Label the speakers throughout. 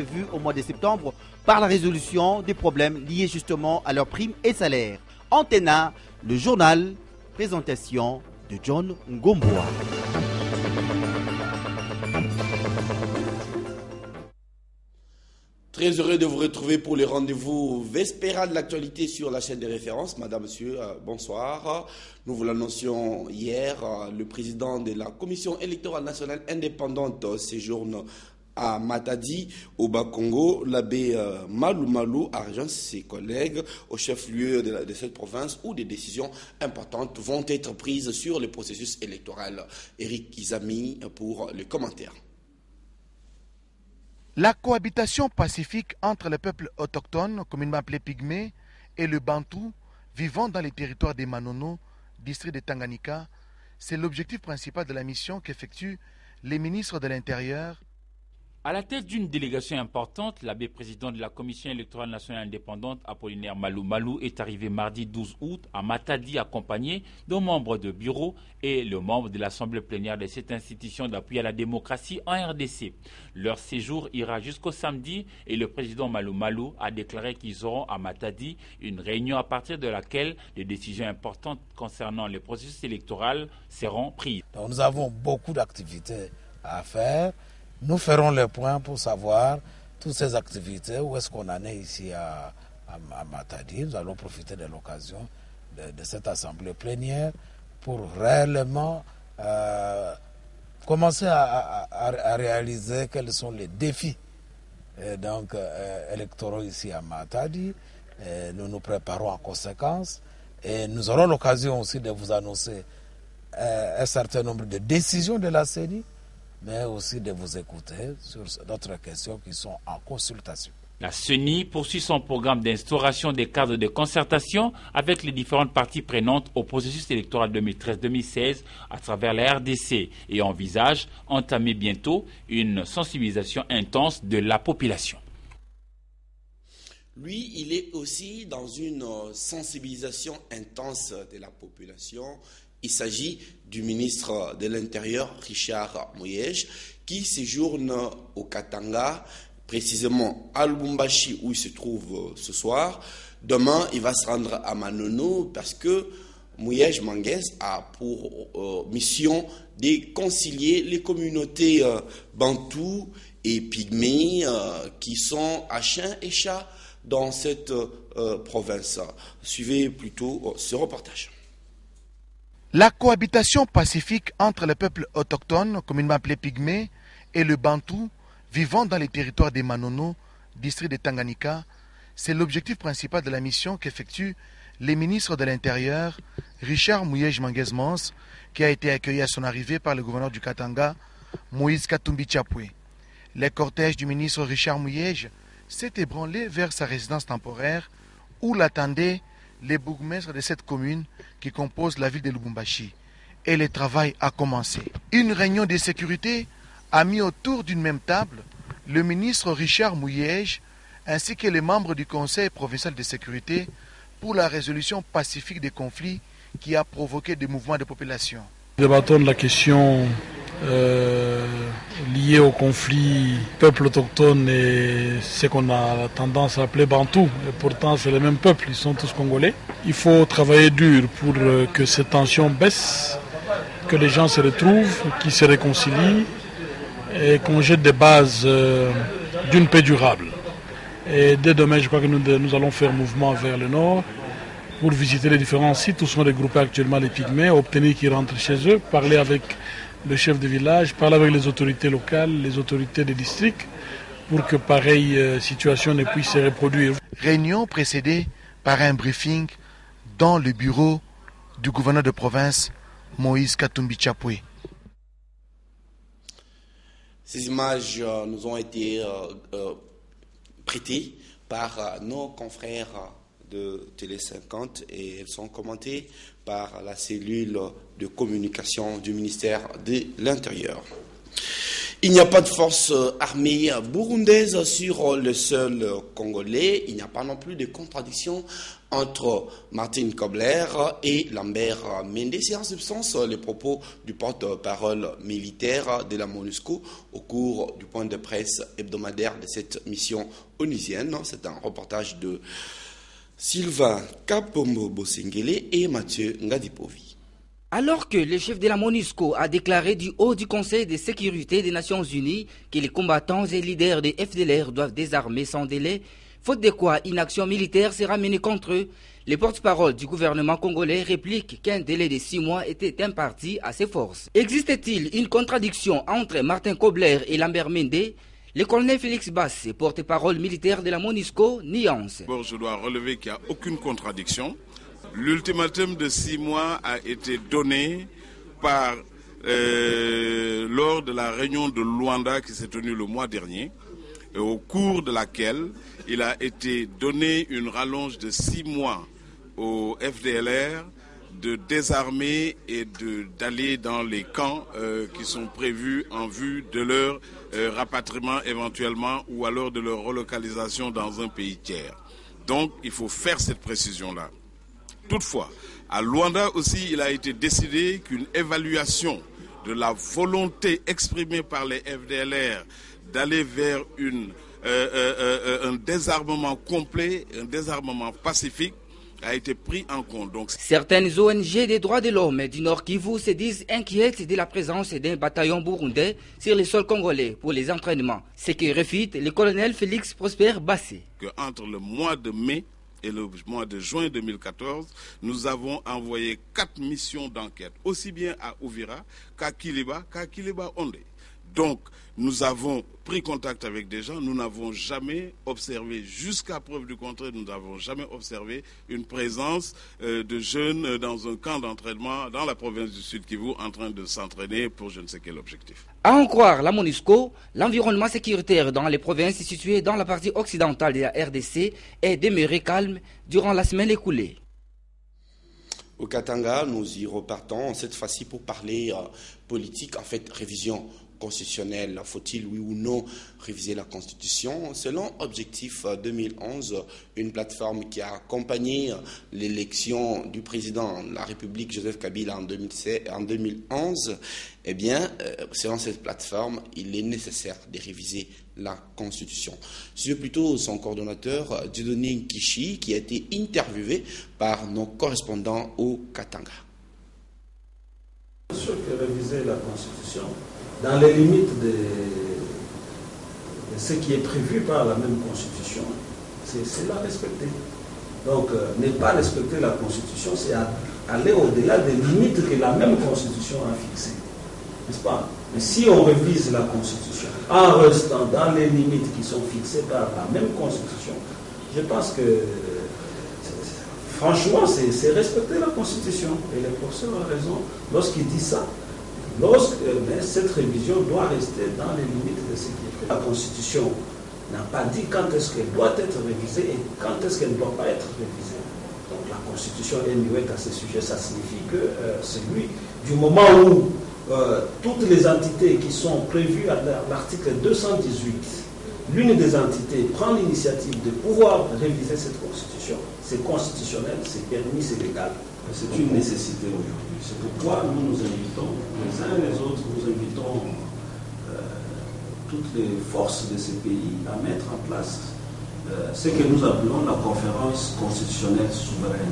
Speaker 1: Vu au mois de septembre par la résolution des problèmes liés justement à leurs primes et salaires. Antena, le journal, présentation de John Ngomboa.
Speaker 2: Très heureux de vous retrouver pour le rendez-vous vespéral de l'actualité sur la chaîne des références. Madame, monsieur, bonsoir. Nous vous l'annoncions hier, le président de la Commission électorale nationale indépendante séjourne à Matadi, au Bas-Congo. L'abbé Malou Malou a rejoint ses collègues au chef-lieu de cette province où des décisions importantes vont être prises sur le processus électoral. Eric Izami pour les commentaires.
Speaker 3: La cohabitation pacifique entre les peuples autochtones, communément appelés pygmées, et le bantou, vivant dans les territoires des Manono, district de Tanganyika, c'est l'objectif principal de la mission qu'effectuent les ministres de l'Intérieur.
Speaker 4: À la tête d'une délégation importante, l'abbé président de la Commission électorale nationale indépendante, Apollinaire Malou Malou, est arrivé mardi 12 août à Matadi accompagné d'un membre de bureau et le membre de l'Assemblée plénière de cette institution d'appui à la démocratie en RDC. Leur séjour ira jusqu'au samedi et le président Malou Malou a déclaré qu'ils auront à Matadi une réunion à partir de laquelle des décisions importantes concernant le processus électoral seront prises.
Speaker 5: Donc nous avons beaucoup d'activités à faire. Nous ferons le point pour savoir toutes ces activités, où est-ce qu'on en est ici à Matadi. Nous allons profiter de l'occasion de cette assemblée plénière pour réellement commencer à réaliser quels sont les défis électoraux ici à Matadi. Nous nous préparons en conséquence et nous aurons l'occasion aussi de vous annoncer un certain nombre de décisions de la CENI, mais aussi de vous écouter sur d'autres questions qui sont en consultation.
Speaker 4: La CENI poursuit son programme d'instauration des cadres de concertation avec les différentes parties prenantes au processus électoral 2013-2016 à travers la RDC et envisage entamer bientôt une sensibilisation intense de la population.
Speaker 2: Lui, il est aussi dans une sensibilisation intense de la population. Il s'agit du ministre de l'Intérieur, Richard Muyej, qui séjourne au Katanga, précisément à Lubumbashi, où il se trouve ce soir. Demain, il va se rendre à Manono parce que Muyej Manguez a pour mission de concilier les communautés bantoues et pygmées qui sont à chien et chat dans cette province. Suivez plutôt ce reportage.
Speaker 3: La cohabitation pacifique entre les peuples autochtones, communément appelés pygmées, et le bantou, vivant dans les territoires des Manono, district de Tanganyika, c'est l'objectif principal de la mission qu'effectuent les ministres de l'Intérieur, Richard Muyej Manguez Mons, qui a été accueilli à son arrivée par le gouverneur du Katanga, Moïse Katumbi Chapwe. Le cortège du ministre Richard Muyej s'est ébranlé vers sa résidence temporaire, où l'attendaient les bourgmestres de cette commune qui compose la ville de Lubumbashi. Et le travail a commencé. Une réunion de sécurité a mis autour d'une même table le ministre Richard Muyej ainsi que les membres du Conseil provincial de sécurité pour la résolution pacifique des conflits qui a provoqué des mouvements de population.
Speaker 6: Débattons de la question liée au conflit peuple autochtone et ce qu'on a tendance à appeler Bantou. Et pourtant, c'est les mêmes peuples, ils sont tous congolais. Il faut travailler dur pour que ces tensions baissent, que les gens se retrouvent, qu'ils se réconcilient et qu'on jette des bases d'une paix durable. Et dès demain, je crois que nous allons faire mouvement vers le nord pour visiter les différents sites où sont regroupés actuellement les pygmées, obtenir qu'ils rentrent chez eux, parler avec le chef de village, parler avec les autorités locales, les autorités des districts, pour que pareille situation ne puisse se reproduire.
Speaker 3: Réunion précédée par un briefing dans le bureau du gouverneur de province, Moïse Katumbi Chapwe.
Speaker 2: Ces images nous ont été prêtées par nos confrères de Télé 50 et elles sont commentées par la cellule de communication du ministère de l'Intérieur. Il n'y a pas de force armée burundaise sur le sol congolais. Il n'y a pas non plus de contradiction entre Martin Kobler et Lambert Mende. C'est en substance les propos du porte-parole militaire de la MONUSCO au cours du point de presse hebdomadaire de cette mission onusienne. C'est un reportage de Sylvain Kapombo Bosengele et Mathieu Ngadipovi.
Speaker 7: Alors que le chef de la MONUSCO a déclaré du haut du Conseil de sécurité des Nations Unies que les combattants et leaders des FDLR doivent désarmer sans délai, faute de quoi une action militaire sera menée contre eux, les porte-parole du gouvernement congolais répliquent qu'un délai de 6 mois était imparti à ces forces. Existe-t-il une contradiction entre Martin Kobler et Lambert Mende? Le colonel Félix Basse, porte-parole militaire de la MONUSCO, nuance.
Speaker 8: Bon, je dois relever qu'il n'y a aucune contradiction. L'ultimatum de 6 mois a été donné par lors de la réunion de Luanda qui s'est tenue le mois dernier, et au cours de laquelle il a été donné une rallonge de 6 mois au FDLR de désarmer et d'aller dans les camps qui sont prévus en vue de leur rapatriement éventuellement ou alors de leur relocalisation dans un pays tiers. Donc il faut faire cette précision-là. Toutefois, à Luanda aussi, il a été décidé qu'une évaluation de la volonté exprimée par les FDLR d'aller vers un désarmement complet, un désarmement pacifique, a été pris en compte. Donc,
Speaker 7: certaines ONG des droits de l'homme du Nord Kivu se disent inquiètes de la présence d'un bataillon burundais sur le sol congolais pour les entraînements, ce qui réfute le colonel Félix Prosper Bassé.
Speaker 8: Entre le mois de mai et le mois de juin 2014, nous avons envoyé 4 missions d'enquête, aussi bien à Uvira qu'à Kiliba Ondé. Donc, nous avons pris contact avec des gens, nous n'avons jamais observé, jusqu'à preuve du contraire, nous n'avons jamais observé une présence de jeunes dans un camp d'entraînement dans la province du Sud Kivu en train de s'entraîner pour je ne sais quel objectif.
Speaker 7: À en croire la MONUSCO, l'environnement sécuritaire dans les provinces situées dans la partie occidentale de la RDC est demeuré calme durant la semaine écoulée.
Speaker 2: Au Katanga, nous y repartons cette fois-ci pour parler politique, en fait révision constitutionnelle. Faut-il, oui ou non, réviser la Constitution? Selon Objectif 2011, une plateforme qui a accompagné l'élection du président de la République, Joseph Kabila, en 2011, eh bien, selon cette plateforme, il est nécessaire de réviser la Constitution. C'est plutôt son coordonnateur, Dieudonné Nkishi, qui a été interviewé par nos correspondants au Katanga.
Speaker 9: Bien sûr que réviser la Constitution, dans les limites de ce qui est prévu par la même Constitution, c'est la respecter. Donc, ne pas respecter la Constitution, c'est aller au-delà des limites que la même Constitution a fixées. N'est-ce pas? Mais si on révise la Constitution en restant dans les limites qui sont fixées par la même Constitution, je pense que, franchement, c'est respecter la Constitution. Et le professeur a raison lorsqu'il dit ça. Mais cette révision doit rester dans les limites de ce qui est prévu. La Constitution n'a pas dit quand est-ce qu'elle doit être révisée et quand est-ce qu'elle ne doit pas être révisée. Donc la Constitution est muette à ce sujet. Ça signifie que celui du moment où toutes les entités qui sont prévues à l'article 218, l'une des entités prend l'initiative de pouvoir réviser cette Constitution, c'est constitutionnel, c'est permis, c'est légal. C'est une nécessité aujourd'hui. C'est pourquoi nous invitons, les uns et les autres, nous invitons toutes les forces de ces pays à mettre en place ce que nous appelons la conférence constitutionnelle souveraine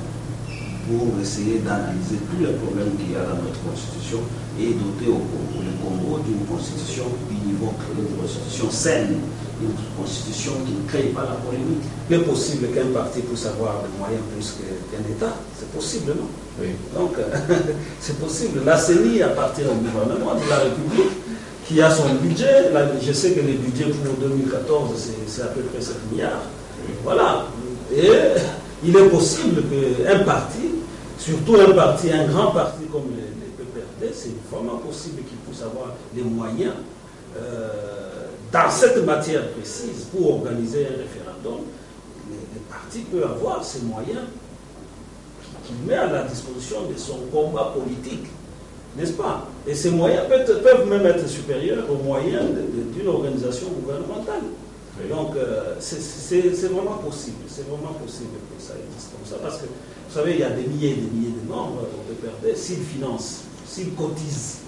Speaker 9: pour essayer d'analyser tous les problèmes qu'il y a dans notre constitution et doter le Congo d'une constitution univoque, une constitution saine, une constitution qui ne crée pas la polémique. Il est possible qu'un parti puisse avoir des moyens plus qu'un État. C'est possible, non? Oui. Donc, c'est possible. La CENI appartient au gouvernement de la République qui a son budget. Là, je sais que le budget pour 2014, c'est à peu près 7 milliards. Oui. Voilà. Et il est possible qu'un parti, surtout un grand parti comme les PPRD, c'est vraiment possible qu'il puisse avoir les moyens dans cette matière précise pour organiser un référendum. Le parti peut avoir ces moyens qu'il met à la disposition de son combat politique. N'est-ce pas? Et ces moyens peuvent même être supérieurs aux moyens d'une organisation gouvernementale. Et donc, c'est vraiment possible. C'est vraiment possible que ça existe comme ça. Parce que, vous savez, il y a des milliers et des milliers de membres au PPRD. S'ils financent, s'ils cotisent,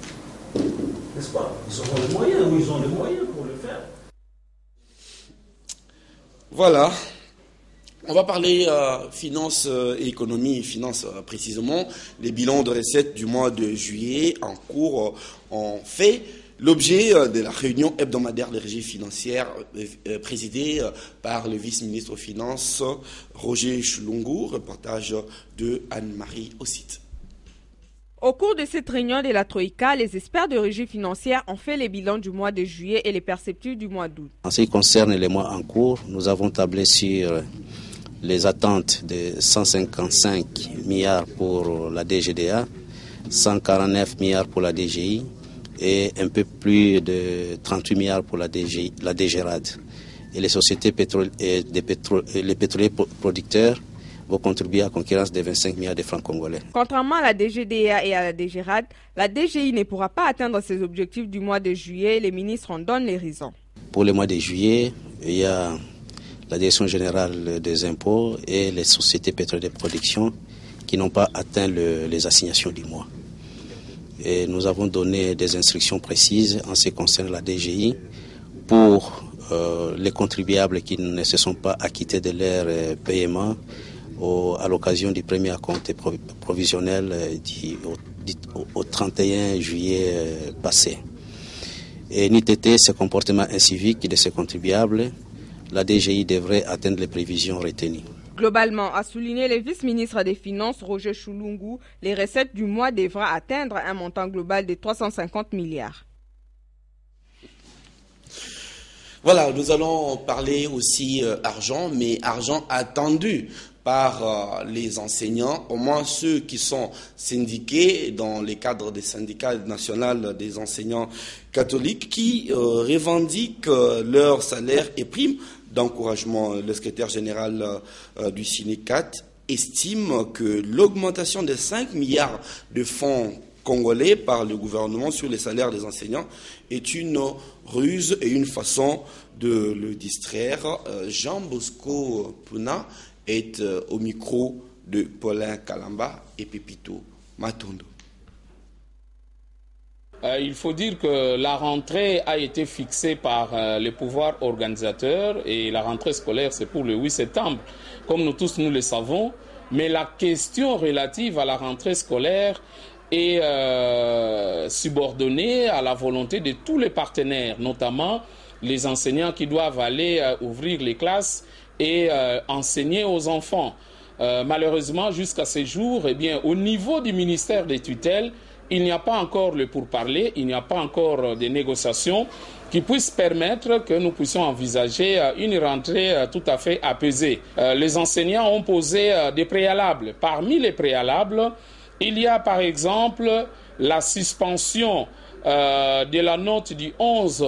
Speaker 9: n'est-ce pas? Ils auront les moyens, ou ils ont les moyens pour le faire.
Speaker 2: Voilà. On va parler finance et économie, finance précisément. Les bilans de recettes du mois de juillet en cours ont fait l'objet de la réunion hebdomadaire des régies financières présidée par le vice-ministre aux Finances Roger Chulungu, reportage de Anne-Marie Ossite.
Speaker 10: Au cours de cette réunion de la Troïka, les experts de régie financière ont fait les bilans du mois de juillet et les perspectives du mois d'août.
Speaker 11: En ce qui concerne les mois en cours, nous avons tablé sur les attentes de 155 milliards pour la DGDA, 149 milliards pour la DGI et un peu plus de 38 milliards pour la DGRAD. Et les sociétés les pétroliers producteurs vont contribuer à la concurrence de 25 milliards de francs congolais.
Speaker 10: Contrairement à la DGDA et à la DGRAD, la DGI ne pourra pas atteindre ses objectifs du mois de juillet. Les ministres en donnent les raisons.
Speaker 11: Pour le mois de juillet, il y a la Direction générale des impôts et les sociétés pétrolières de production qui n'ont pas atteint les assignations du mois. Et nous avons donné des instructions précises en ce qui concerne la DGI pour les contribuables qui ne se sont pas acquittés de leur paiement à l'occasion du premier compte provisionnel au 31 juillet passé. Et n'eût été ce comportement incivique de ces contribuables, la DGI devrait atteindre les prévisions retenues.
Speaker 10: Globalement, a souligné le vice-ministre des Finances Roger Chulungu, les recettes du mois devraient atteindre un montant global de 350 milliards.
Speaker 2: Voilà, nous allons parler aussi argent, mais argent attendu par les enseignants, au moins ceux qui sont syndiqués dans les cadres des syndicats nationaux des enseignants catholiques qui revendiquent leur salaire et primes d'encouragement. Le secrétaire général du syndicat estime que l'augmentation de 5 milliards de fonds congolais par le gouvernement sur les salaires des enseignants est une ruse et une façon de le distraire. Jean Bosco Puna est au micro de Paulin Kalamba et Pepito Matondo.
Speaker 12: Il faut dire que la rentrée a été fixée par les pouvoirs organisateurs et la rentrée scolaire c'est pour le 8 septembre, comme nous tous nous le savons. Mais la question relative à la rentrée scolaire est subordonnée à la volonté de tous les partenaires, notamment les enseignants qui doivent aller ouvrir les classes et enseigner aux enfants. Malheureusement, jusqu'à ce jour, au niveau du ministère des tutelles, il n'y a pas encore le pourparler, il n'y a pas encore de négociations qui puissent permettre que nous puissions envisager une rentrée tout à fait apaisée. Les enseignants ont posé des préalables. Parmi les préalables, il y a par exemple la suspension de la note du 11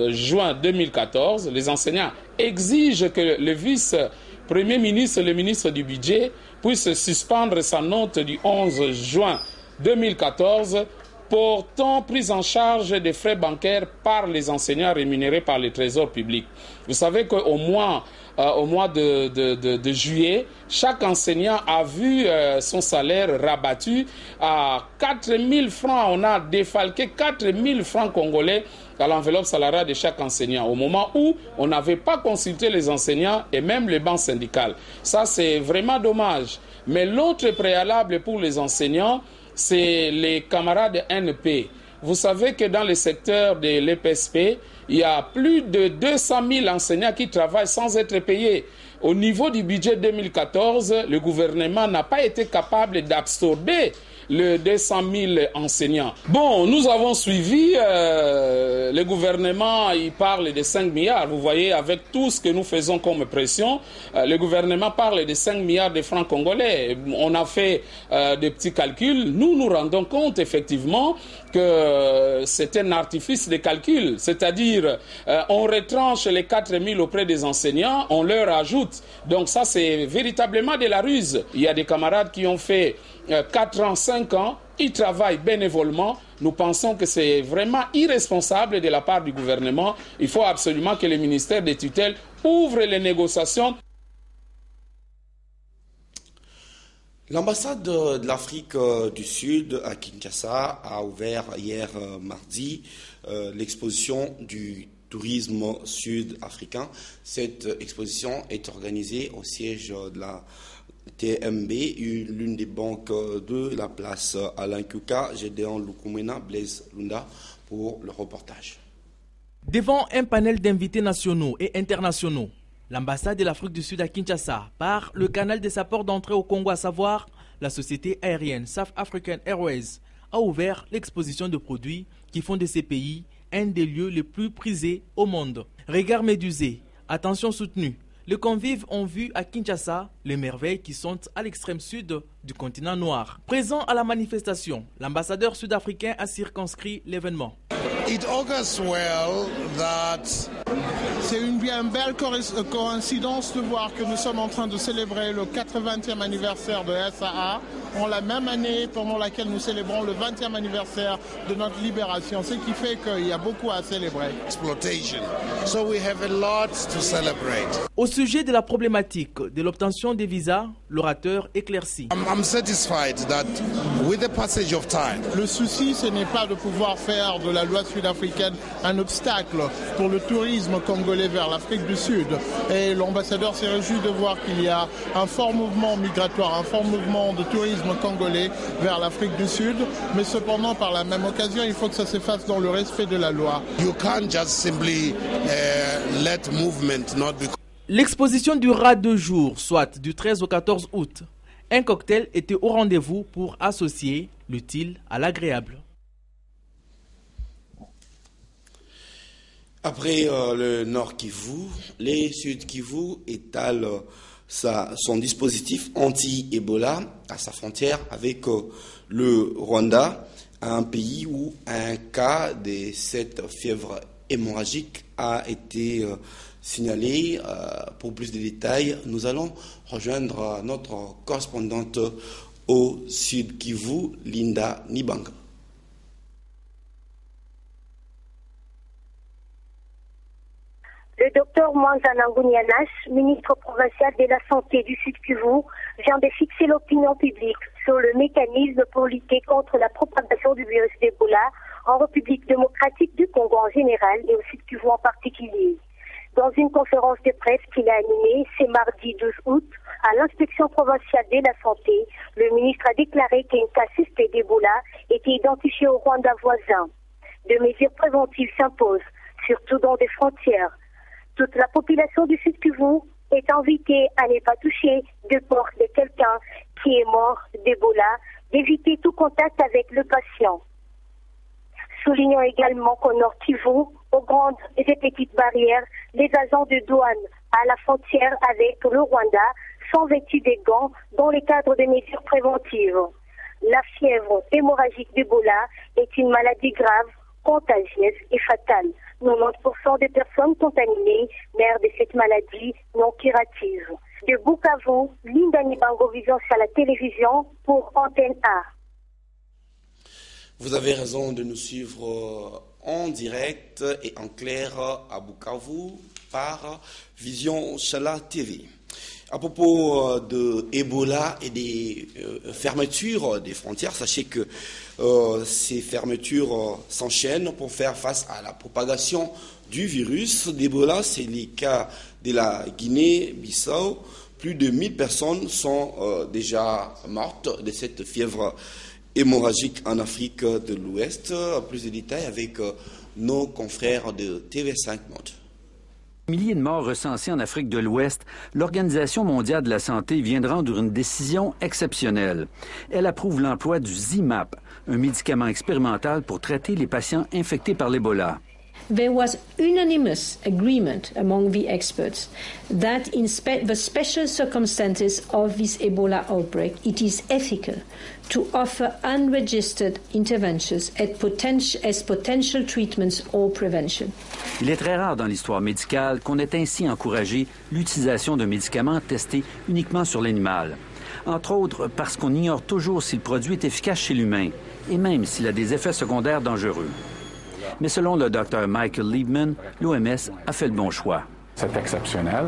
Speaker 12: juin 2014. Les enseignants exigent que le vice-premier ministre et le ministre du budget puissent suspendre sa note du 11 juin 2014 portant prise en charge des frais bancaires par les enseignants rémunérés par le Trésor public. Vous savez qu'au mois de juillet, chaque enseignant a vu son salaire rabattu à 4 000 francs. On a défalqué 4 000 francs congolais à l'enveloppe salariale de chaque enseignant, au moment où on n'avait pas consulté les enseignants et même les banques syndicales. Ça, c'est vraiment dommage. Mais l'autre préalable pour les enseignants, c'est les camarades NP. Vous savez que dans le secteur de l'EPSP, il y a plus de 200 000 enseignants qui travaillent sans être payés. Au niveau du budget 2014, le gouvernement n'a pas été capable d'absorber les 200 000 enseignants. Bon, nous avons suivi, le gouvernement, il parle de 5 milliards. Vous voyez, avec tout ce que nous faisons comme pression, le gouvernement parle de 5 milliards de francs congolais. On a fait des petits calculs. Nous nous rendons compte, effectivement, que c'est un artifice de calcul. C'est-à-dire, on retranche les 4 000 auprès des enseignants, on leur ajoute. Donc ça, c'est véritablement de la ruse. Il y a des camarades qui ont fait 4 ans, 5 ans ils travaillent bénévolement. Nous pensons que c'est vraiment irresponsable de la part du gouvernement. Il faut absolument que le ministère des tutelles ouvre les négociations.
Speaker 2: L'ambassade de l'Afrique du Sud à Kinshasa a ouvert hier mardi l'exposition du tourisme sud-africain. Cette exposition est organisée au siège de la TMB, l'une des banques de la place Alain Kuka, Gédéon Lukumena, Blaise Lunda pour le reportage.
Speaker 13: Devant un panel d'invités nationaux et internationaux, l'ambassade de l'Afrique du Sud à Kinshasa, par le canal de sa porte d'entrée au Congo, à savoir la société aérienne South African Airways, a ouvert l'exposition de produits qui font de ces pays un des lieux les plus prisés au monde. Regard médusé, attention soutenue, les convives ont vu à Kinshasa les merveilles qui sont à l'extrême sud du continent noir. Présent à la manifestation, l'ambassadeur sud-africain a circonscrit l'événement.
Speaker 14: It augurs well that c'est une bien belle coïncidence de voir que nous sommes en train de célébrer le 80e anniversaire de SAA en la même année pendant laquelle nous célébrons le 20e anniversaire de notre libération, ce qui fait qu'il y a beaucoup à célébrer.
Speaker 5: So we have a lot to celebrate.
Speaker 13: Au sujet de la problématique de l'obtention des visas, l'orateur éclaircit.
Speaker 14: I'm satisfied that with the passage of time. Le souci, ce n'est pas de pouvoir faire de la loi sud-africaine un obstacle pour le tourisme congolais vers l'Afrique du Sud. Et l'ambassadeur s'est réjoui de voir qu'il y a un fort mouvement migratoire, un fort mouvement de tourisme congolais vers l'Afrique du Sud. Mais cependant, par la même occasion, il faut que ça se fasse dans le respect de la loi.
Speaker 5: You can't just simply let movement not be...
Speaker 13: L'exposition durera 2 jours, soit du 13 au 14 août. Un cocktail était au rendez-vous pour associer l'utile à l'agréable.
Speaker 2: Après le Nord Kivu, les Sud Kivu étalent son dispositif anti-Ebola à sa frontière avec le Rwanda, un pays où un cas de cette fièvre hémorragique a été signalé. Pour plus de détails, nous allons rejoindre notre correspondante au Sud Kivu, Linda Nibanga.
Speaker 15: Le docteur Mwanzana Ngounianash, ministre provincial de la Santé du Sud Kivu, vient de fixer l'opinion publique sur le mécanisme pour lutter contre la propagation du virus d'Ebola en République démocratique du Congo en général et au Sud Kivu en particulier. Dans une conférence de presse qu'il a animée ce mardi 12 août à l'inspection provinciale de la Santé, le ministre a déclaré qu'un cas suspect d'Ebola était identifié au Rwanda voisin. Des mesures préventives s'imposent, surtout dans des frontières. Toute la population du Sud Kivu est invitée à ne pas toucher de corps de quelqu'un qui est mort d'Ebola, d'éviter tout contact avec le patient. Soulignons également qu'au Nord Kivu, aux grandes et petites barrières, les agents de douane à la frontière avec le Rwanda sont vêtus des gants dans le cadre des mesures préventives. La fièvre hémorragique d'Ebola est une maladie grave, contagieuse et fatale. 90% des personnes contaminées meurent de cette maladie non curative. De Bukavu, Linda Nibango Vision à la télévision pour Antenne A.
Speaker 2: Vous avez raison de nous suivre en direct et en clair à Bukavu par Vision Chala TV. À propos de Ebola et des fermetures des frontières, sachez que ces fermetures s'enchaînent pour faire face à la propagation du virus d'Ebola. C'est le cas de la Guinée-Bissau. Plus de 1000 personnes sont déjà mortes de cette fièvre hémorragique en Afrique de l'Ouest. Plus de détails avec nos confrères de TV5 Monde.
Speaker 16: Milliers de morts recensés en Afrique de l'Ouest, l'Organisation mondiale de la santé vient de rendre une décision exceptionnelle. Elle approuve l'emploi du Zimap, un médicament expérimental pour traiter les patients infectés par l'Ebola.
Speaker 17: There was unanimous agreement among the experts that in the special circumstances of this Ebola outbreak, it is ethical to offer unregistered interventions as potential treatments or prevention.
Speaker 16: Il est très rare dans l'histoire médicale qu'on ait ainsi encouragé l'utilisation d'un médicament testé uniquement sur l'animal. entre autres parce qu'on ignore toujours si le produit est efficace chez l'humain, et même s'il a des effets secondaires dangereux. Mais selon le Dr Michael Liebman, l'OMS a fait le bon choix.
Speaker 18: C'est exceptionnel,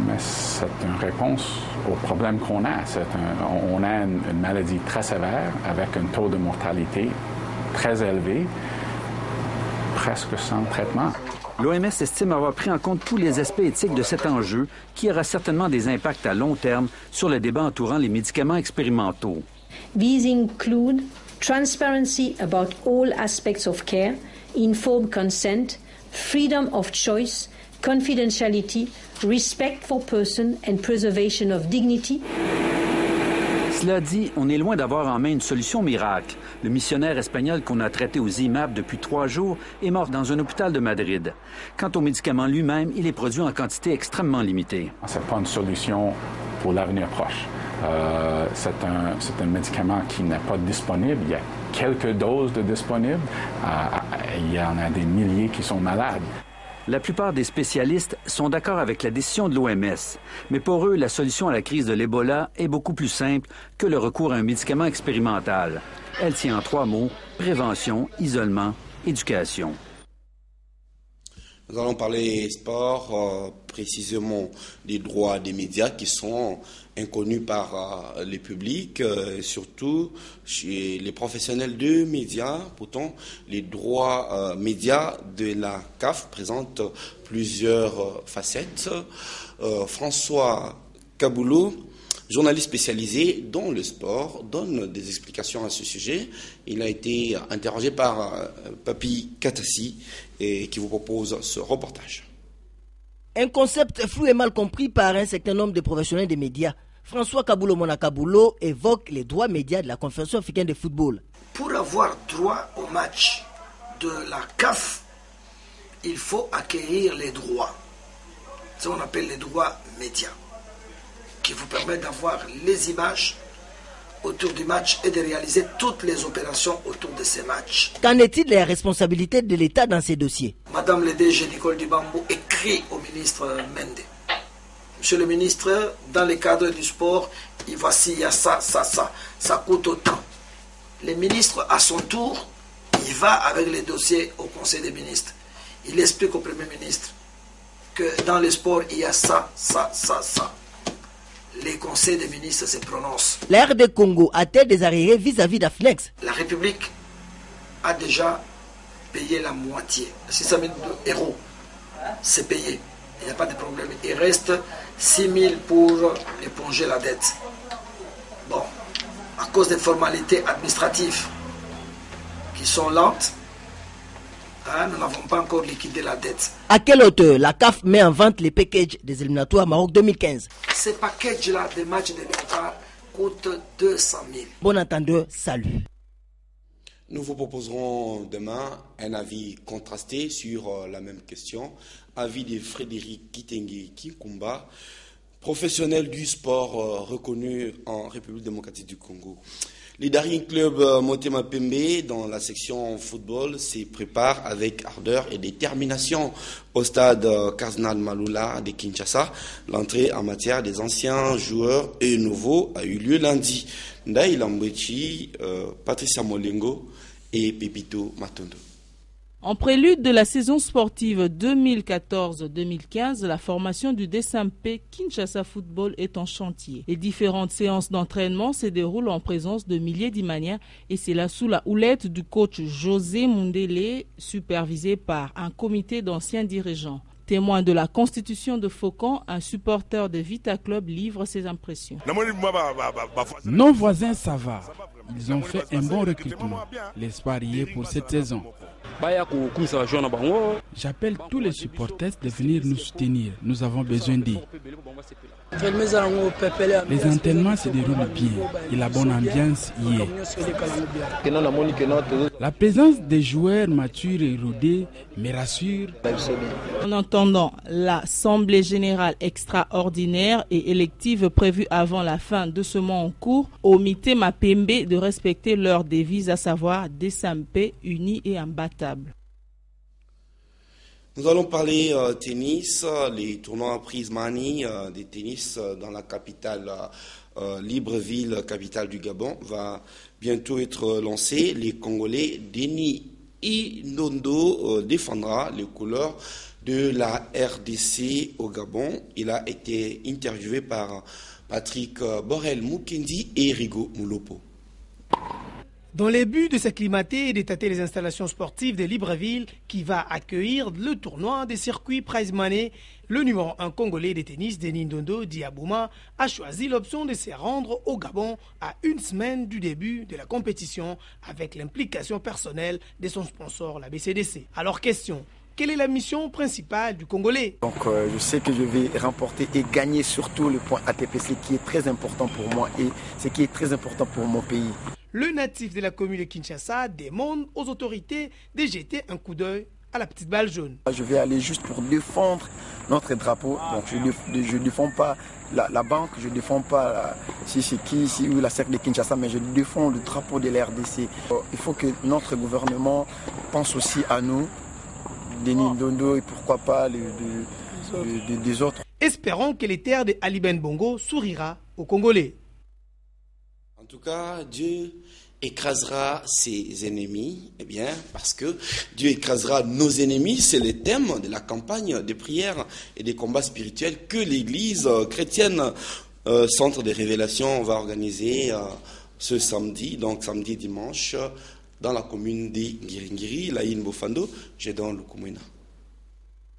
Speaker 18: mais c'est une réponse au problème qu'on a. On a une maladie très sévère avec un taux de mortalité très élevé, presque sans traitement.
Speaker 16: L'OMS estime avoir pris en compte tous les aspects éthiques de cet enjeu qui aura certainement des impacts à long terme sur le débat entourant les médicaments expérimentaux.
Speaker 17: These include transparency about all aspects of care, informed consent, freedom of choice, confidentiality, respect for person and preservation of dignity.
Speaker 16: Cela dit, on est loin d'avoir en main une solution miracle. Le missionnaire espagnol qu'on a traité aux IMAP depuis 3 jours est mort dans un hôpital de Madrid. Quant au médicament lui-même, il est produit en quantité extrêmement limitée.
Speaker 18: Ce n'est pas une solution pour l'avenir proche. C'est un médicament qui n'est pas disponible. Il y a quelques doses de disponibles. Il y en a des milliers qui sont malades.
Speaker 16: La plupart des spécialistes sont d'accord avec la décision de l'OMS, mais pour eux, la solution à la crise de l'Ebola est beaucoup plus simple que le recours à un médicament expérimental. Elle tient en 3 mots, prévention, isolement, éducation.
Speaker 2: Nous allons parler sport, précisément des droits des médias qui sont inconnus par les publics, surtout chez les professionnels de médias. Pourtant, les droits médias de la CAF présentent plusieurs facettes. François Kaboulou, journaliste spécialisé dans le sport, donne des explications à ce sujet. Il a été interrogé par Papi Katassi et qui vous propose ce reportage.
Speaker 19: Un concept flou et mal compris par un certain nombre de professionnels des médias. François Kaboulou Monakaboulou évoque les droits médias de la Confédération africaine de football.
Speaker 20: Pour avoir droit au match de la CAF, il faut acquérir les droits. C'est ce qu'on appelle les droits médias, qui vous permettent d'avoir les images autour du match et de réaliser toutes les opérations autour de ces matchs.
Speaker 19: Qu'en est-il de la responsabilité de l'État dans ces dossiers?
Speaker 20: Madame le DG Nicole Dibambo écrit au ministre Mende. Monsieur le ministre, dans le cadre du sport, voici, il y a ça, ça coûte autant. Le ministre, à son tour, il va avec les dossiers au Conseil des ministres. Il explique au Premier ministre que dans le sport, il y a ça. Les conseils des ministres se prononcent.
Speaker 19: La RD Congo a-t-elle des arriérés vis-à-vis d'Aflex?
Speaker 20: La République a déjà payé la moitié. 600 000 €, c'est payé. Il n'y a pas de problème. Il reste 6 000 pour éponger la dette. Bon, à cause des formalités administratives qui sont lentes, nous n'avons pas encore liquidé la dette.
Speaker 19: À quelle hauteur la CAF met en vente les packages des éliminatoires Maroc 2015?
Speaker 20: Ces packages-là des matchs d'éliminatoires coûtent 200 000.
Speaker 19: Bon entendeur, salut.
Speaker 2: Nous vous proposerons demain un avis contrasté sur la même question. Avis de Frédéric Kitenge Kinkumba, professionnel du sport reconnu en République démocratique du Congo. Les Daring Club Motema Pembe, dans la section football, s'y prépare avec ardeur et détermination au stade Cardinal Malula de Kinshasa. L'entrée en matière des anciens joueurs et nouveaux a eu lieu lundi. Ndaï Lambwechi, Patricia Molengo et Pepito Matondo.
Speaker 21: En prélude de la saison sportive 2014-2015, la formation du DSMP Kinshasa Football est en chantier. Les différentes séances d'entraînement se déroulent en présence de milliers d'Imaniens et c'est là sous la houlette du coach José Mundele, supervisé par un comité d'anciens dirigeants. Témoin de la constitution de Faucon, un supporter de Vita Club livre ses impressions.
Speaker 22: Nos voisins, ça va. Ils ont fait un bon recrutement. L'espoir y est pour cette saison. J'appelle tous les supporters de venir nous soutenir. Nous avons besoin d'eux. Les entraînements se déroulent bien et la bonne ambiance y est. La présence des joueurs matures et rodés me rassure.
Speaker 21: En attendant l'Assemblée générale extraordinaire et élective prévue avant la fin de ce mois en cours, au Mitema Pembe de respecter leur devise, à savoir DSMP, unis et imbattables.
Speaker 2: Nous allons parler tennis, les tournois Prismani des tennis dans la capitale Libreville, capitale du Gabon, va bientôt être lancé. Les Congolais Denis Indondo défendra les couleurs de la RDC au Gabon. Il a été interviewé par Patrick Borel Mukendi et Rigo Moulopo.
Speaker 1: Dans le but de s'acclimater et de tâter les installations sportives de Libreville qui va accueillir le tournoi des circuits Prize Money, le numéro 1 congolais de tennis Denis Ndondo Diabouma a choisi l'option de se rendre au Gabon à une semaine du début de la compétition avec l'implication personnelle de son sponsor, la BCDC. Alors question, quelle est la mission principale du Congolais?
Speaker 4: Donc je sais que je vais remporter et gagner surtout le point ATPC qui est très important pour moi et ce qui est très important pour mon pays.
Speaker 1: Le natif de la commune de Kinshasa demande aux autorités de jeter un coup d'œil à la petite balle jaune.
Speaker 4: Je vais aller juste pour défendre notre drapeau. Donc je ne défends pas la banque, je ne défends pas ou la cercle de Kinshasa, mais je défends le drapeau de la RDC. Il faut que notre gouvernement pense aussi à nous, Denis Ndondo et pourquoi pas des autres.
Speaker 1: Espérons que les terres de Ali Ben Bongo sourira aux Congolais.
Speaker 2: En tout cas, Dieu écrasera ses ennemis, parce que Dieu écrasera nos ennemis, c'est le thème de la campagne de prière et des combats spirituels que l'Église chrétienne Centre de Révélation va organiser ce samedi, donc samedi et dimanche, dans la commune de Ngiringiri, Laïn Bofando, Gédon Lukumwena.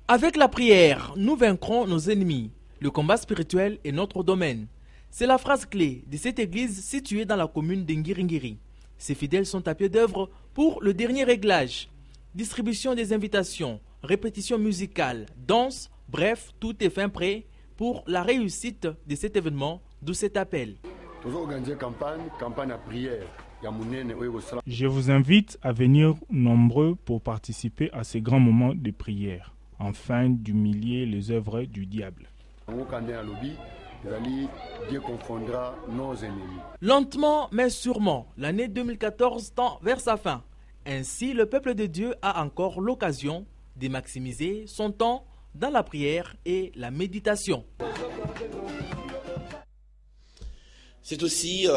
Speaker 13: Avec la prière, nous vaincrons nos ennemis. Le combat spirituel est notre domaine. C'est la phrase clé de cette église située dans la commune d'Ngiringiri. Ses fidèles sont à pied d'œuvre pour le dernier réglage. Distribution des invitations, répétition musicale, danse, bref, tout est fin prêt pour la réussite de cet événement, d'où cet appel.
Speaker 23: Je vous invite à venir nombreux pour participer à ces grands moments de prière, afin d'humilier les œuvres du diable.
Speaker 4: Dieu confondra nos ennemis.
Speaker 13: Lentement mais sûrement, l'année 2014 tend vers sa fin. Ainsi, le peuple de Dieu a encore l'occasion de maximiser son temps dans la prière et la méditation.
Speaker 2: C'est aussi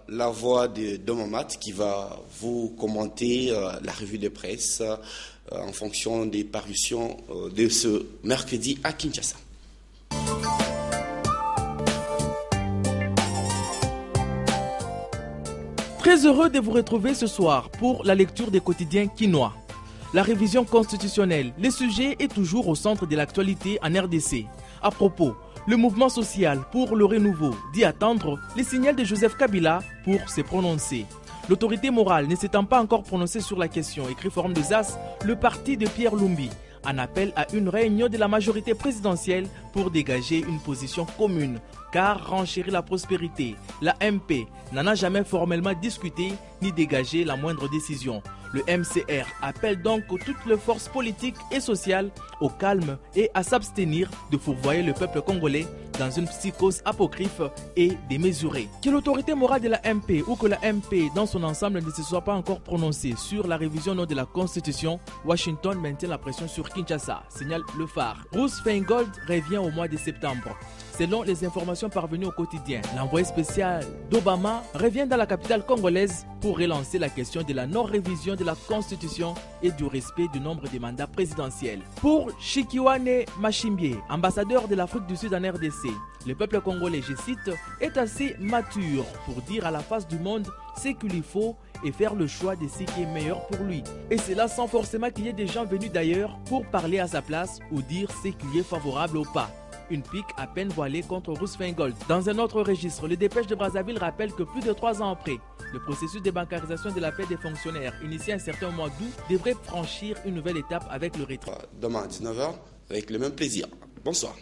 Speaker 2: la voix de Domamat qui va vous commenter la revue de presse en fonction des parutions de ce mercredi à Kinshasa.
Speaker 13: Très heureux de vous retrouver ce soir pour la lecture des quotidiens quinois. La révision constitutionnelle, le sujet est toujours au centre de l'actualité en RDC. À propos, le mouvement social pour le renouveau dit attendre les signaux de Joseph Kabila pour se prononcer. L'autorité morale ne s'étant pas encore prononcée sur la question, écrit Forum des As, le parti de Pierre Lumbi en appelle à une réunion de la majorité présidentielle pour dégager une position commune. Car renchérir la prospérité, la MP n'en a jamais formellement discuté ni dégagé la moindre décision. Le MCR appelle donc toutes les forces politiques et sociales au calme et à s'abstenir de fourvoyer le peuple congolais dans une psychose apocryphe et démesurée. Que l'autorité morale de la MP ou que la MP dans son ensemble ne se soit pas encore prononcée sur la révision de la Constitution, Washington maintient la pression sur Kinshasa, signale le phare. Ruth Feingold revient au mois de septembre. Selon les informations parvenues au quotidien, l'envoyé spécial d'Obama revient dans la capitale congolaise pour relancer la question de la non-révision de la Constitution et du respect du nombre de mandats présidentiels. Pour Chikiwane Machimbie, ambassadeur de l'Afrique du Sud en RDC, le peuple congolais, je cite, est assez mature pour dire à la face du monde ce qu'il lui faut et faire le choix de ce qui est meilleur pour lui. Et cela sans forcément qu'il y ait des gens venus d'ailleurs pour parler à sa place ou dire ce qui lui est favorable ou pas. Une pique à peine voilée contre Ruth Feingold. Dans un autre registre, le dépêche de Brazzaville rappelle que plus de 3 ans après, le processus de bancarisation de la paie des fonctionnaires, initié un certain mois d'août, devrait franchir une nouvelle étape avec le retrait.
Speaker 2: Demain à 19h, avec le même plaisir. Bonsoir.